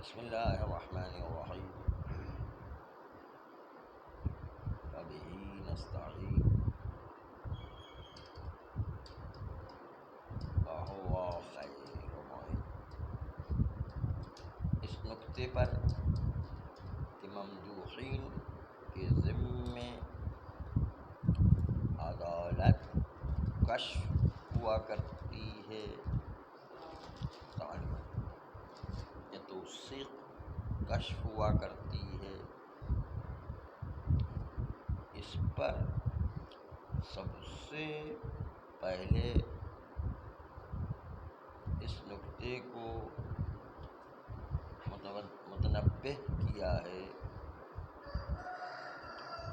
بسم اللہ الرحمن الرحیم وبہ نستعین وہو خیر معین۔ اس نقطے پر کہ ممدوحین کے ذمے عدالت کشف ہوا کرتی ہے یا توثیق کشف ہوا کرتی ہے، اس پر سب سے پہلے اس نقطے کو متنبہ کیا ہے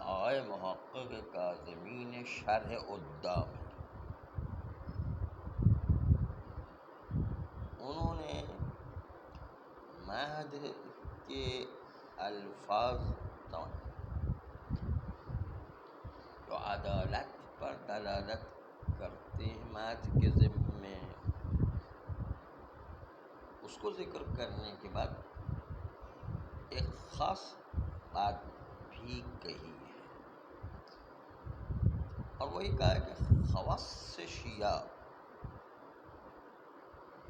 آقائے محقق کاظمین شرح الدام۔ انہوں نے مہد کے الفاظ جو عدالت پر دلالت کرتے ہیں مہد کے ذمے، اس کو ذکر کرنے کے بعد ایک خاص بات بھی کہی ہے، اور وہی کہا ہے کہ خواص شیعہ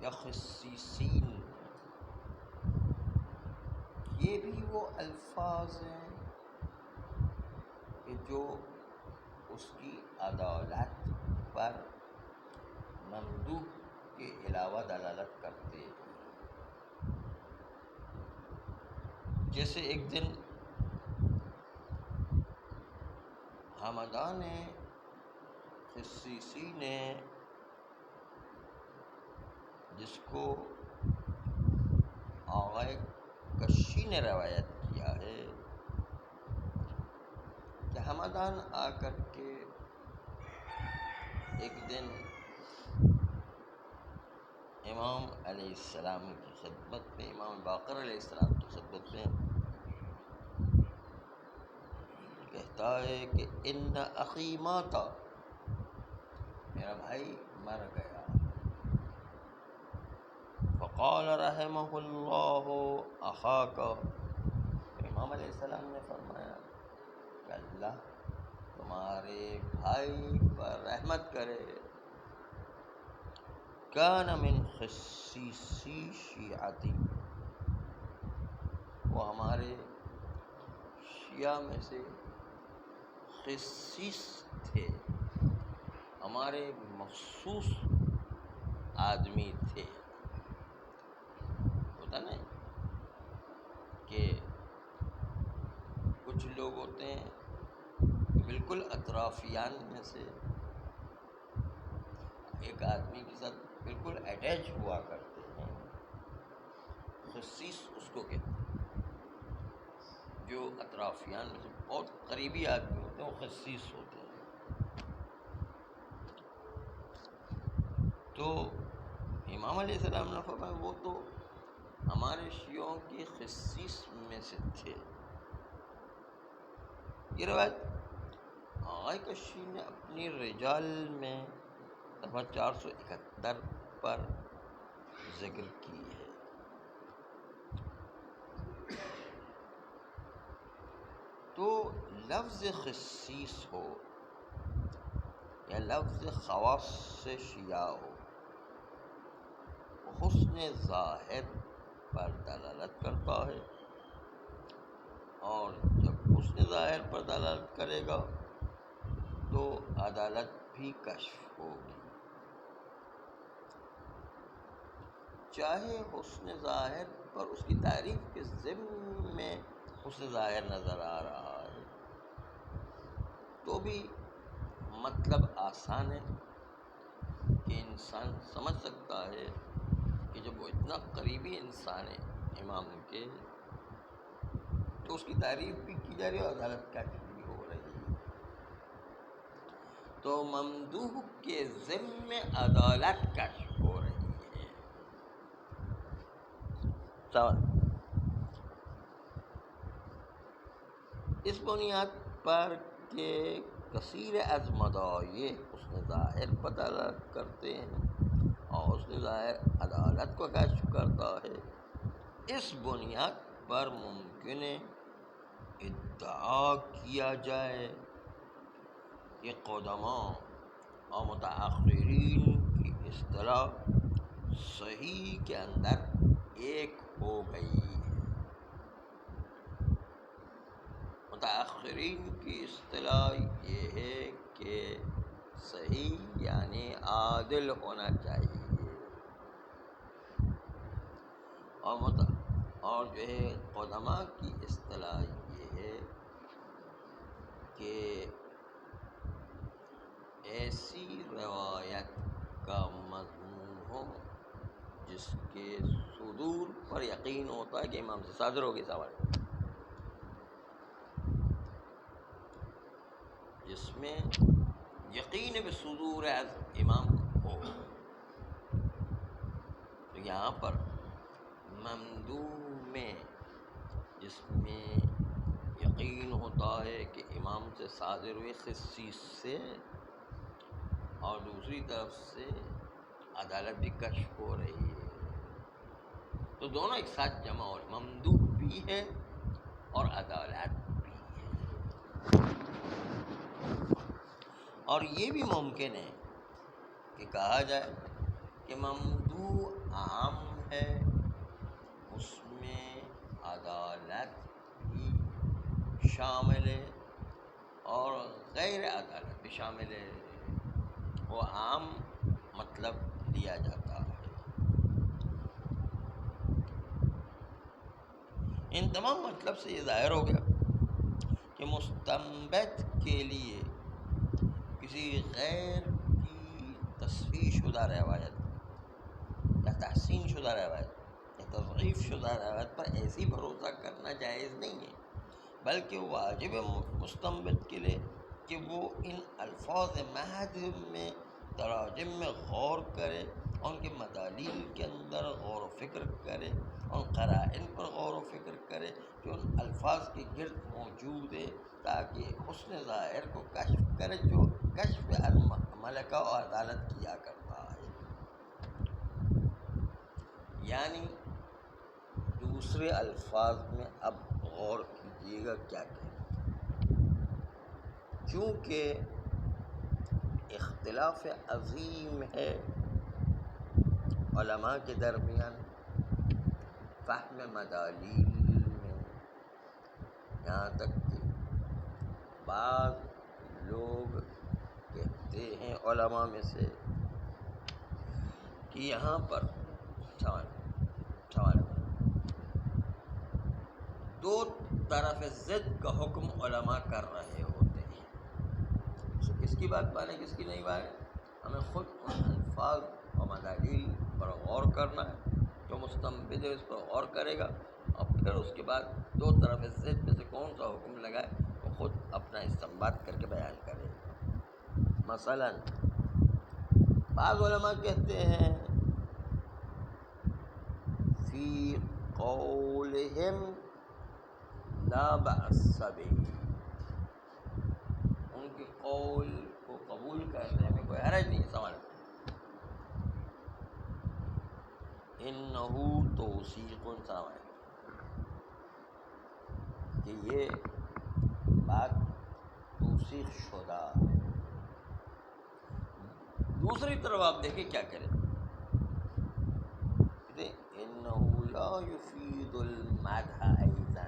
یا خصیصین، یہ بھی وہ الفاظ ہیں کہ جو اس کی عدالت پر ممدوح کے علاوہ دلالت کرتے ہیں۔ جیسے ایک دن حمدان خصیصی نے، جس کو آغائے کشی نے روایت کیا ہے کہ حمدان آ کر کے ایک دن امام علیہ السلام کی خدمت میں، امام باقر علیہ السلام کی خدمت میں کہتا ہے کہ ان اخی ماتا، میرا بھائی مر گیا۔ فقال رحمہ اللہ اخاک، امام علیہ السلام نے فرمایا کہ اللہ تمہارے بھائی پر رحمت کرے، کان من خصیصی شیعتی، وہ ہمارے شیعہ میں سے خصیص تھے، ہمارے مخصوص آدمی تھے۔ ہوتا نا کہ کچھ لوگ ہوتے ہیں بالکل اطرافیان میں سے ایک آدمی کے ساتھ بالکل اٹیچ ہوا کرتے ہیں، خصیص اس کو کہتے ہیں۔ جو اطرافیان میں سے بہت قریبی آدمی ہوتے ہیں وہ خصیص ہوتے ہیں۔ تو امام علیہ السلام نے فرمایا وہ تو ہمارے شیعوں کی خصیص میں سے تھے۔ یہ روایت آغائے کشی نے اپنی رجال میں صفحہ 471 پر ذکر کی ہے۔ تو لفظ خصیص ہو یا لفظ خواص شیعہ ہو، حسن ظاہر پر دلالت کرتا ہے، اور جب حسن ظاہر پر دلالت کرے گا تو عدالت بھی کشف ہوگی، چاہے حسن ظاہر پر اس کی تعریف کے ضمن میں حسن ظاہر نظر آ رہا ہے تو بھی مطلب آسان ہے کہ انسان سمجھ سکتا ہے کہ جب وہ اتنا قریبی انسان ہے امام کے، تو اس کی تعریف بھی کی جا رہی ہے اور عدالت کشف بھی ہو رہی ہے، تو ممدوح کے ذمے عدالت کشف ہو رہی ہے۔ اس بنیاد پر کہ کثیر از مداعی حسن ظاہر پر دلالت کرتے ہیں اور حسن ظاہر عدالت کو کشف کرتا ہے، اس بنیاد پر ممکن ہے ادعا کیا جائے کہ قدماء اور متأخرین کی اصطلاح صحیح کے اندر ایک ہو گئی ہے۔ متأخرین کی اصطلاح یہ ہے کہ صحیح یعنی عادل ہونا چاہیے، اور جو ہے قدماء کی اصطلاح یہ ہے کہ ایسی روایت کا مضمون ہو جس کے صدور پر یقین ہوتا ہے کہ امام سے صادر ہوگی سوال، جس میں یقین بصدور از امام ہو۔ تو یہاں پر ممدوح میں جس میں یقین ہوتا ہے کہ امام سے صادر ہوئے خصیص سے، اور دوسری طرف سے عدالت بھی کشف ہو رہی ہے، تو دونوں ایک ساتھ جمع ہو رہے، ممدوح بھی ہے اور عدالت بھی ہے۔ اور یہ بھی ممکن ہے کہ کہا جائے کہ ممدوح عام ہے، اس میں عدالت بھی شامل ہے اور غیر عدالت بھی شامل ہے، وہ عام مطلب لیا جاتا ہے۔ ان تمام مطلب سے یہ ظاہر ہو گیا کہ مستنبت کے لیے کسی غیر کی تصحیح شدہ روایت یا تحسین شدہ روایت یا تضعیف شدہ روایت پر ایسی بھروسہ کرنا جائز نہیں ہے، بلکہ واجب مستنبت کے لیے کہ وہ ان الفاظ محض میں تراجم میں غور کرے، ان کے مدالول کے اندر غور و فکر کرے، ان قرائن پر غور و فکر کرے جو ان الفاظ کے گرد موجود ہے، تاکہ حسن ظاہر کو کشف کرے جو کشف الملکہ و عدالت کیا کرتا ہے۔ یعنی دوسرے الفاظ میں اب غور کیجیے گا کیا کہیں، چونکہ اختلاف عظیم ہے علماء کے درمیان فہم مدالول میں، یہاں تک کہ بعض لوگ کہتے ہیں علماء میں سے کہ یہاں پر دو طرف ضد کا حکم علماء کر رہے ہوتے ہیں، کس کی بات مانے کس کی نہیں مانے، ہمیں خود ان الفاظ اور مدالول پر غور کرنا ہے، جو مستنبط ہے اس پر غور کرے گا، اور پھر اس کے بعد دو طرف ضد میں سے کون سا حکم لگائے وہ خود اپنا استنباط کر کے بیان کرے گا۔ مثلا بعض علماء کہتے ہیں فی قولہم لا بأس بہ، ان کے قول کو قبول کرنے میں کوئی حرج نہیں، سوال انہو توثیق سوال کہ یہ بات توثیق شدہ ہے۔ دوسری طرف آپ دیکھیں کیا کریں، انہو لا یفید المدح ایضا،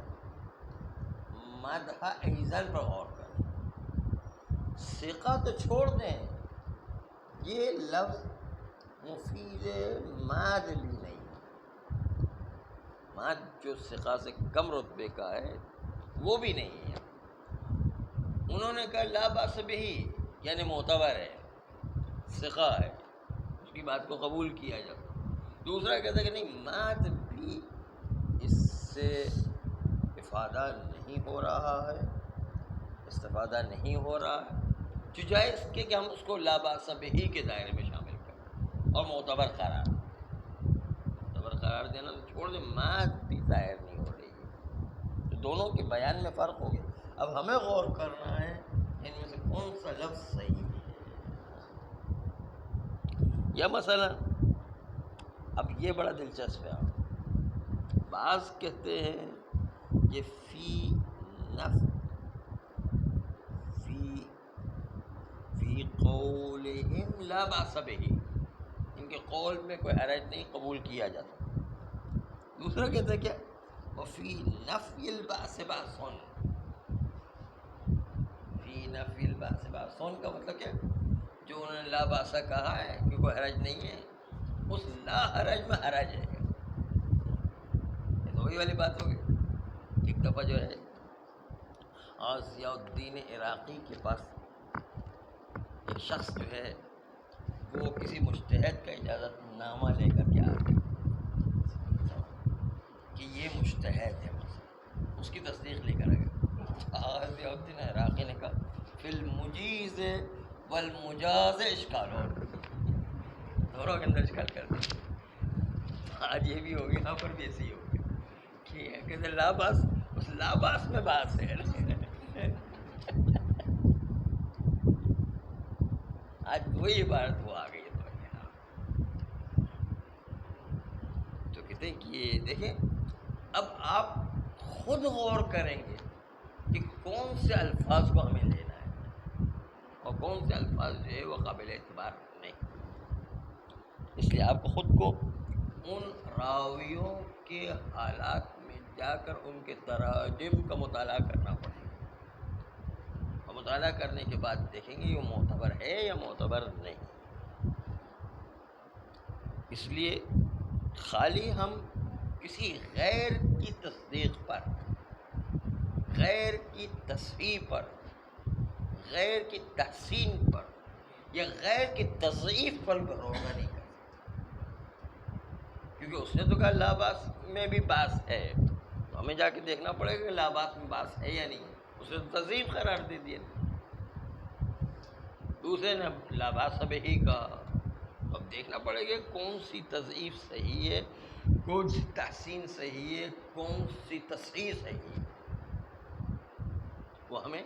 مدح ایضا پر غور کریں، ثقہ تو چھوڑ دیں، یہ لفظ مفید ماد بھی نہیں، ماد جو ثقہ سے کم رتبے کا ہے وہ بھی نہیں ہے۔ انہوں نے کہا لا بأس بہ یعنی معتبر ہے، ثقہ ہے، اس کی بات کو قبول کیا جائے۔ دوسرا کہتا ہے کہ نہیں، ماد بھی اس سے افادہ نہیں ہو رہا ہے، استفادہ نہیں ہو رہا ہے، جو جائز کہ ہم اس کو لا بأس بہ کے دائرے میں شامل کریں اور معتبر قرار دینا تو چھوڑ دیں، ماد بھی ظاہر نہیں ہو رہی ہے، تو دونوں کے بیان میں فرق ہو گیا۔ اب ہمیں غور کرنا ہے ان میں سے کون سا لفظ صحیح ہے، یا مثلا اب یہ بڑا دلچسپ ہے، بعض کہتے ہیں کہ فی قولہم لا بأس بہ، ان کے قول میں کوئی حرج نہیں، قبول کیا جاتا۔ دوسرا کہتا ہے کیا، وفی نفی البأس بأس، فی نفی البأس بأس کا مطلب کیا، جو انہوں نے لا بأس کہا ہے کہ کوئی حرج نہیں ہے، اس لا حرج میں حرج ہے۔ یہ تو وہی والی بات ہوگی۔ ایک دفعہ جو ہے ضیاء الدین عراقی کے پاس ایک شخص جو ہے وہ کسی مجتہد کا اجازت نامہ لے کر کے آ گیا کہ یہ مجتہد ہے، اس کی تصدیق لے کر آ گیا۔ ضیاء الدین عراقی نے کہا فی المجیز والمجاز اشکال، دونوں کے اندر اشکال کر دیا۔ آج یہ بھی ہو گیا، یہاں پر بھی ایسے ہی ہو گیا کہ لا باس، اس لا باس میں باس ہے۔ آج وہی عبارت وہ آ گئی ہے۔ تو کہتے ہیں کہ یہ دیکھیں، اب آپ خود غور کریں گے کہ کون سے الفاظ کو ہمیں لینا ہے اور کون سے الفاظ جو ہے وہ قابل اعتبار نہیں۔ اس لیے آپ خود کو ان راویوں کے حالات میں جا کر ان کے تراجم کا مطالعہ کرنا پڑے گا، اور مطالعہ کرنے کے بعد دیکھیں گے یہ معتبر ہے یا معتبر نہیں۔ اس لیے خالی ہم کسی غیر کی تصدیق پر، غیر کی تصحیح پر، غیر کی تحسین پر یا غیر کی تضعیف پر بھروسہ نہیں کرتے، کیونکہ اس نے تو کہا لا باس میں بھی باس ہے، تو ہمیں جا کے دیکھنا پڑے گا کہ لا باس میں باس ہے یا نہیں۔ اس نے تضعیف قرار دے دیا، دوسرے نے لا باس بہ کہا، اب دیکھنا پڑے گا کون سی تضعیف صحیح ہے، کون سی تحسین صحیح ہے، کون سی تصحیح صحیح ہے۔ وہ ہمیں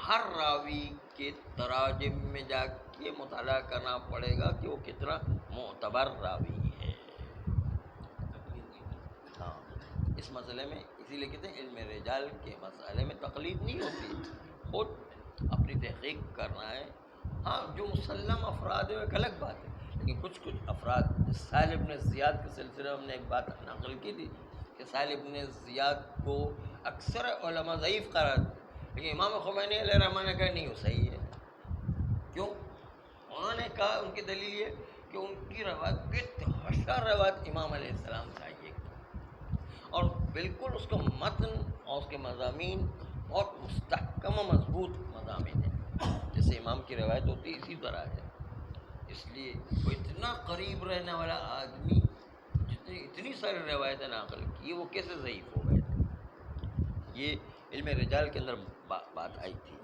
ہر راوی کے تراجم میں جا کے مطالعہ کرنا پڑے گا کہ وہ کتنا معتبر راوی ہے۔ ہاں، اس مسئلے میں اسی لیے کہتے ہیں علم رجال کے مسئلے میں تقلید نہیں ہوتی، خود اپنی تحقیق کرنا ہے۔ ہاں، جو مسلم افراد ہے وہ ایک الگ بات ہے، لیکن کچھ افراد، سالم بن زیاد کے سلسلے میں ہم نے ایک بات نقل کی تھی کہ سالم بن زیاد کو اکثر علماء ضعیف قرار دیتے، لیکن امام خمینی علیہ الرحمٰن نے کہا نہیں وہ صحیح ہے۔ کیوں؟ انہوں نے کہا، ان کی دلیل یہ کہ ان کی روایت بہتر روایت امام علیہ السلام سے آئی ہے، اور بالکل اس کا متن اور اس کے مضامین بہت مستحکم و مضبوط مضامین ہیں، جیسے امام کی روایت ہوتی ہے اسی طرح ہے۔ اس لیے وہ اتنا قریب رہنے والا آدمی اتنی ساری روایتیں نقل کی، وہ کیسے ضعیف ہو گئے تھے؟ یہ علم رجال کے اندر بات آئی تھی۔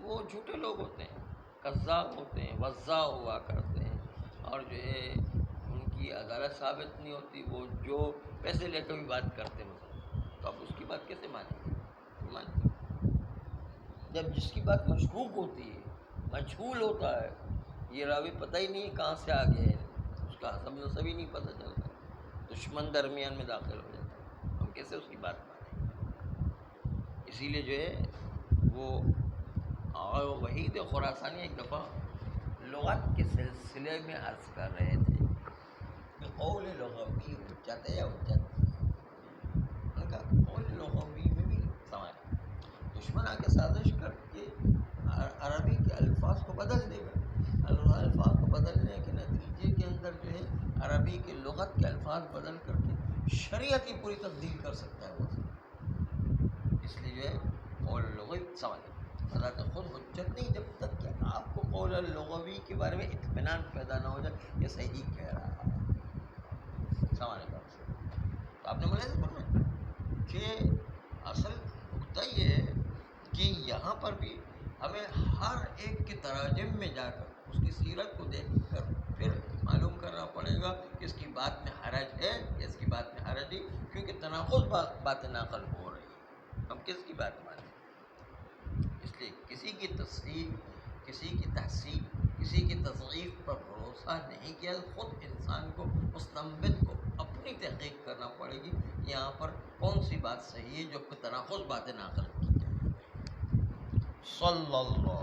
وہ جھوٹے لوگ ہوتے ہیں، کذاب ہوتے ہیں، وضاع ہوا کرتے ہیں، اور جو ہے ان کی عدالت ثابت نہیں ہوتی، وہ جو پیسے لے کر بھی بات کرتے ہیں، تو آپ اس کی بات کیسے مانیں گے؟ جب جس کی بات مشکوک ہوتی ہے، مجہول ہوتا ہے، یہ راوی پتہ ہی نہیں کہاں سے آ گیا ہے، اس کا حسب نسب ہی نہیں پتہ چلتا، دشمن درمیان میں داخل ہو جاتا ہے، ہم کیسے اس کی بات مانیں؟ اسی لیے جو ہے وہ وحید خراسانی ایک دفعہ لغت کے سلسلے میں عرض کر رہے تھے کہ قول لغوی حجت ہے یا حجت نہیں ہے۔ ان کا قول لغوی میں بھی سمجھ، دشمن آ کے سازش کر کے عربی کے الفاظ کو بدل دے گا، الفاظ کو بدلنے کے نتیجے کے اندر جو ہے عربی کے لغت کے الفاظ بدل کر کے شریعت کی پوری تبدیل کر سکتا ہے وہ۔ اس لیے جو ہے قول لغوی سمجھ ذات خود حجت نہیں، جب تک کہ آپ کو قول لغوی کے بارے میں اطمینان پیدا نہ ہو جائے یہ صحیح کہہ رہا ہے۔ سمجھ گا؟ تو آپ نے ملاحظہ فرمایا کہ اصل نقطہ یہ ہے کہ یہاں پر بھی ہمیں ہر ایک کے تراجم میں جا کر اس کی سیرت کو دیکھ کر پھر معلوم کرنا پڑے گا کہ اس کی بات میں حرج ہے یا اس کی بات میں حرج نہیں، کیونکہ تناقض باتیں نقل ہو رہی ہیں، ہم کس کی بات مانیں؟ اس لیے کسی کی تصحیح، کسی کی تحسین، کسی کی تضعیف پر بھروسہ نہیں کیا، خود انسان کو، مستنبط کو اپنی تحقیق کرنا پڑے گی، یہاں پر کون سی بات صحیح ہے جو تناقض بات ناقل کی جائے۔ صلی اللہ